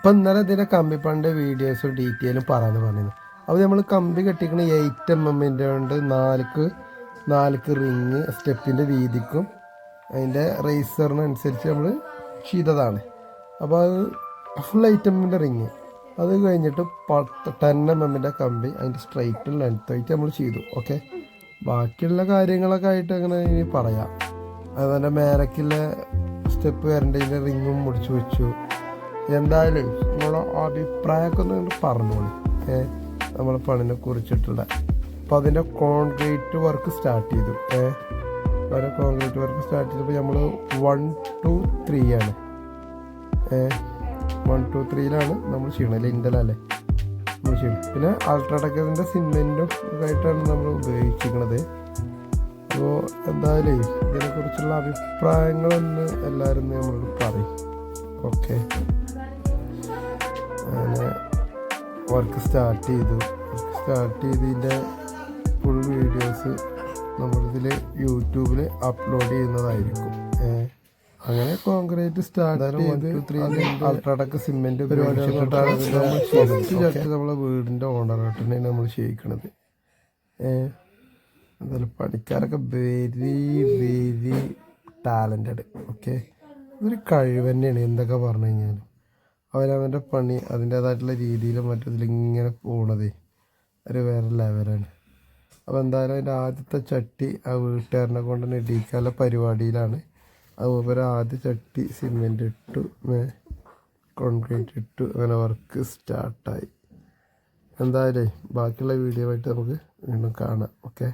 അപ്പം ഇന്നലെ ഇതിൻ്റെ കമ്പിപ്പണിൻ്റെ വീഡിയോസും ഡീറ്റെയിലും പറയാമെന്ന് പറഞ്ഞിരുന്നു. അപ്പോൾ നമ്മൾ കമ്പി കെട്ടിക്കുന്ന 8mm കൊണ്ട് നാൽക്ക് റിങ് സ്റ്റെപ്പിൻ്റെ വീതിക്കും അതിൻ്റെ റേസറിനനുസരിച്ച് നമ്മൾ ചെയ്തതാണ്. അപ്പോൾ അത് ഫുൾ 8mm റിങ്, അത് കഴിഞ്ഞിട്ട് 10mm കമ്പി അതിൻ്റെ സ്ട്രൈറ്റും ലെങ്ത്തായിട്ട് നമ്മൾ ചെയ്തു. ഓക്കെ, ബാക്കിയുള്ള കാര്യങ്ങളൊക്കെ ആയിട്ട് അങ്ങനെ ഇനി പറയാം. അതുപോലെ മേലക്കുള്ള സ്റ്റെപ്പ് വരേണ്ടതിൻ്റെ റിങ്ങും മുടിച്ചു വെച്ചു. എന്തായാലും നിങ്ങളെ അഭിപ്രായമൊക്കെ ഒന്ന് പറഞ്ഞോളി നമ്മളെ പണിനെ കുറിച്ചിട്ടുള്ള. അപ്പോൾ അതിൻ്റെ കോൺക്രീറ്റ് വർക്ക് സ്റ്റാർട്ട് ചെയ്തു. അതിൻ്റെ കോൺക്രീറ്റ് വർക്ക് സ്റ്റാർട്ട് ചെയ്തപ്പോൾ നമ്മൾ 1 2 3 ആണ് 1 2 3 നമ്മൾ ചെയ്യണത്. ലിൻഡലല്ലേ നമ്മൾ ചെയ്യണം. പിന്നെ അൾട്രാടെക്കിൻ്റെ സിമെൻറ്റും ആയിട്ടാണ് നമ്മൾ ഉപയോഗിച്ചിരിക്കുന്നത്. അപ്പോൾ എന്തായാലും ഇതിനെക്കുറിച്ചുള്ള അഭിപ്രായങ്ങളൊന്ന് എല്ലാവരും നമ്മളോട് പറയും. ഓക്കെ, അങ്ങനെ വർക്ക് സ്റ്റാർട്ട് ചെയ്തതിൻ്റെ ഫുൾ വീഡിയോസ് നമ്മളിതിൽ യൂട്യൂബിൽ അപ്ലോഡ് ചെയ്യുന്നതായിരിക്കും. അങ്ങനെ കോൺക്രീറ്റ് സ്റ്റാർട്ട് ചെയ്ത് അൾട്രാടെക് സിമെൻറ്റ് ഉപയോഗിച്ചിട്ടാണ് നമ്മളെ വീടിൻ്റെ ഓണറായിട്ടാണ് നമ്മൾ ചെയ്യിക്കണത്. എന്തായാലും പണിക്കാരൊക്കെ വെരി വെരി ടാലൻറ്റഡ്. ഓക്കെ, ഇതൊരു കഴിവ് തന്നെയാണ്. എന്തൊക്കെ പറഞ്ഞു കഴിഞ്ഞാലും അവനവൻ്റെ പണി അതിൻ്റേതായിട്ടുള്ള രീതിയിലും മറ്റതിലിങ്ങനെ പോണതേ ഒരു വേറെ ലെവലാണ്. അപ്പോൾ എന്തായാലും അതിൻ്റെ ആദ്യത്തെ ചട്ടി ആ വീട്ടുകാരനെ കൊണ്ട് തന്നെ ഇടിക്കാനുള്ള പരിപാടിയിലാണ്. അതുപോലെ ആദ്യ ചട്ടി സിമെൻറ്റ് ഇട്ടു, കോൺക്രീറ്റ് ഇട്ടു, അങ്ങനെ വർക്ക് സ്റ്റാർട്ടായി. എന്തായാലും ബാക്കിയുള്ള വീഡിയോ ആയിട്ട് നമുക്ക് വീണ്ടും കാണാം. ഓക്കെ.